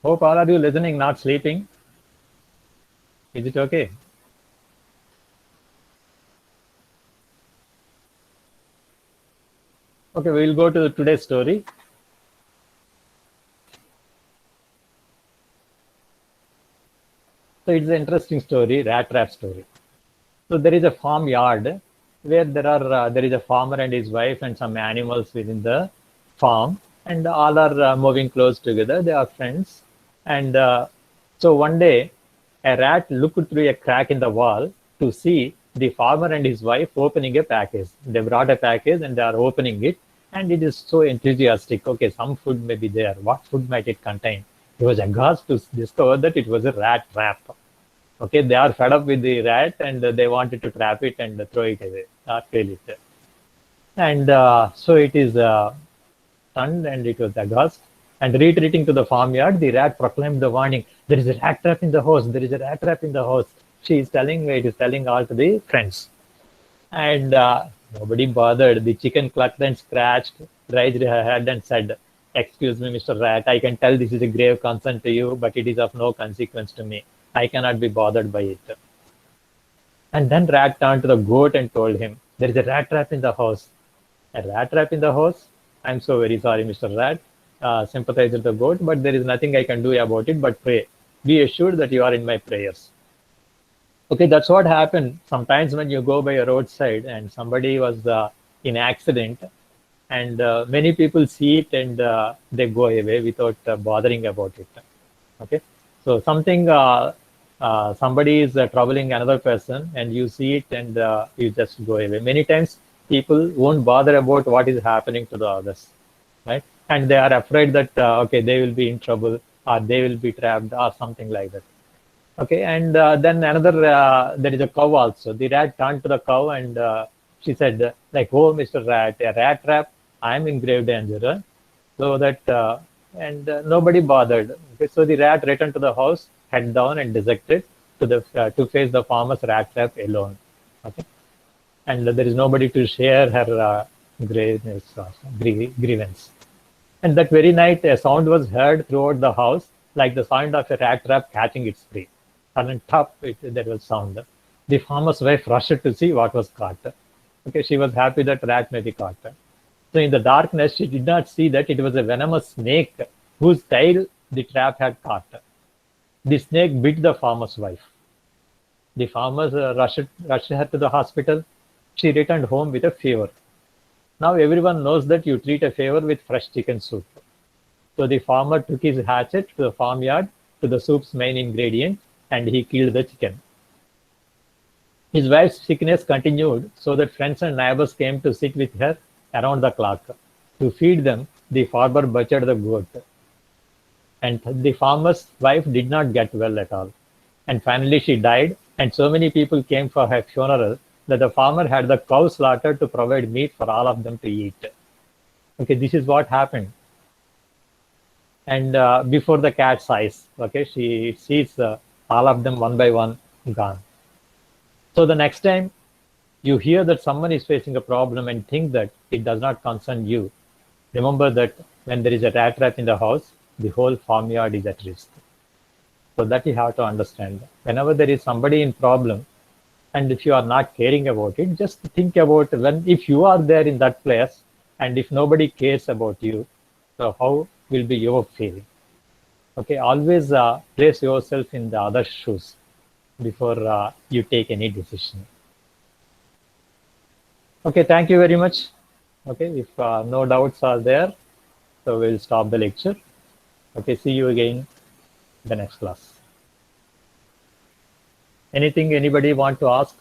Hope all of you listening, not sleeping. Is it okay? Okay, we will go to today's story. So it's an interesting story, rat trap story. So there is a farmyard where there is a farmer and his wife and some animals within the farm, and all are moving close together. They are friends, and so one day a rat looked through a crack in the wall to see the farmer and his wife opening a package. They brought a package and they are opening it, and it is so enthusiastic. Okay, some food may be there. What food might it contain? He was aghast to discover that it was a rat trap. Okay, they are fed up with the rat and they wanted to trap it and throw it away or kill it. And so it is stunned and it was aghast. And retreating to the farmyard, the rat proclaimed the warning: "There is a rat trap in the house. There is a rat trap in the house." She is telling, it is telling all to the friends. And nobody bothered. The chicken clucked and scratched, raised her head and said, "Excuse me, Mr. Rat, I can tell this is a grave concern to you, but it is of no consequence to me. I cannot be bothered by it." And then Rat turned to the goat and told him, "There is a rat trap in the house." "A rat trap in the house? I'm so very sorry, Mr. Rat," sympathized the goat, "but there is nothing I can do about it but pray. Be assured that you are in my prayers." Okay, that's what happened. Sometimes when you go by a roadside and somebody was in accident, and many people see it and they go away without bothering about it. Okay, so something somebody is troubling another person and you see it and you just go away. Many times people won't bother about what is happening to the others, right? And they are afraid that okay, they will be in trouble or they will be trapped or something like that. Okay, and then another, there is a cow also. The rat turned to the cow and she said, like, "Oh, Mr. Rat, a rat trap, I am in grave danger." So that, and nobody bothered. Okay, so the rat returned to the house, head down and dejected to face the farmer's rat trap alone. Okay, and there is nobody to share her grievance. And that very night, a sound was heard throughout the house, like the sound of a rat trap catching its prey. Sudden top, there was sound. The farmer's wife rushed to see what was caught. Okay, she was happy that rat may be caught. So in the darkness, she did not see that it was a venomous snake whose tail the trap had caught. The snake bit the farmer's wife. The farmers rushed her to the hospital. She returned home with a fever. Now everyone knows that you treat a fever with fresh chicken soup. So the farmer took his hatchet to the farmyard, to the soup's main ingredient, and he killed the chicken. His wife's sickness continued, so that friends and neighbors came to sit with her around the clock. To feed them, the farmer butchered the goat. And the farmer's wife did not get well at all. And finally she died, and so many people came for her funeral that the farmer had the cow slaughtered to provide meat for all of them to eat. Okay, this is what happened. And before the cat's eyes, okay, she sees all of them one by one gone. So the next time you hear that someone is facing a problem and think that it does not concern you, remember that when there is a rat trap in the house, the whole farmyard is at risk. So that you have to understand. Whenever there is somebody in problem, and if you are not caring about it, just think about if you are there in that place, and if nobody cares about you, so how will be your feeling? Okay, always place yourself in the other shoes before you take any decision. Okay, thank you very much. Okay, if no doubts are there, so we'll stop the lecture. Okay, see you again in the next class. Anything anybody want to ask?